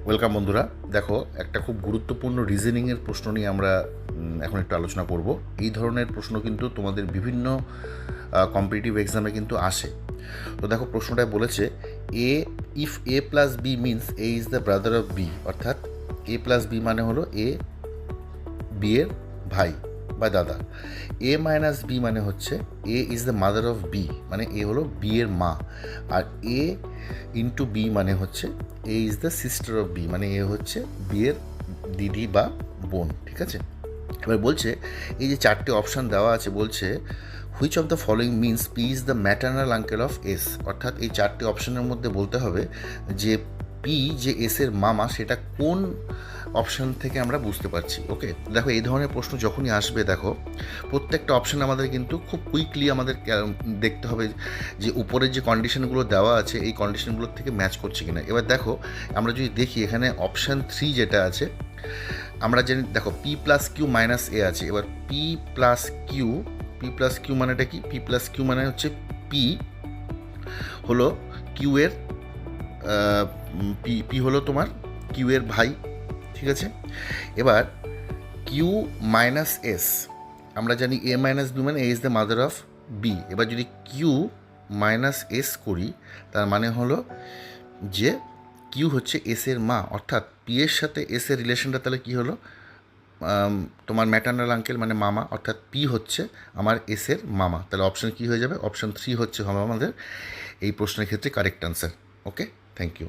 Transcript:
Welcome বন্ধুরা। দেখো, একটা খুব গুরুত্বপূর্ণ রিজনিংয়ের প্রশ্ন নিয়ে আমরা এখন একটু আলোচনা করব। এই ধরনের প্রশ্ন কিন্তু তোমাদের বিভিন্ন কম্পিটিটিভ এক্সামে কিন্তু আসে। তো দেখো, প্রশ্নটায় বলেছে A if A plus B means A is the brother of B, অর্থাৎ এ প্লাস বি মানে হলো এ বি এর ভাই বা দাদা। এ মাইনাস বি মানে হচ্ছে A is the mother of B, মানে এ হলো বি এর মা। আর এ ইন্টু বি মানে হচ্ছে A is the sister of B, মানে এ হচ্ছে বি এর দিদি বা বোন। ঠিক আছে, এবার বলছে এই যে চারটে অপশান দেওয়া আছে, বলছে which of the following means P is the maternal uncle of S, অর্থাৎ এই চারটে অপশানের মধ্যে বলতে হবে যে পি যে এস এর মামা সেটা কোন অপশান থেকে আমরা বুঝতে পারছি। ওকে, দেখো এই ধরনের প্রশ্ন যখনই আসবে, দেখো প্রত্যেকটা অপশান আমাদের কিন্তু খুব কুইকলি আমাদের দেখতে হবে যে উপরের যে কন্ডিশনগুলো দেওয়া আছে এই কন্ডিশনগুলোর থেকে ম্যাচ করছে কিনা। এবার দেখো, আমরা যদি দেখি এখানে অপশান 3 যেটা আছে, আমরা জানি, দেখো পি প্লাস কিউ মাইনাস এ আছে। এবার পি প্লাস কিউ মানেটা কি? পি প্লাস কিউ মানে হচ্ছে পি হলো কিউ এর পি হলো তোমার কিউ এর ভাই। ঠিক আছে, এবার কিউ মাইনাস এস, আমরা জানি এ মাইনাস বি মানে A is the mother of B. এবার যদি কিউ মাইনাস এস করি, তার মানে হলো যে কিউ হচ্ছে এস এর মা, অর্থাৎ পি এর সাথে এস এর রিলেশনটা তাহলে কী হলো? তোমার ম্যাটার্নাল আঙ্কেল মানে মামা, অর্থাৎ পি হচ্ছে আমার এস এর মামা। তাহলে অপশান কী হয়ে যাবে? অপশান 3 হচ্ছে হবে আমাদের এই প্রশ্নের ক্ষেত্রে correct answer. Okay, thank you.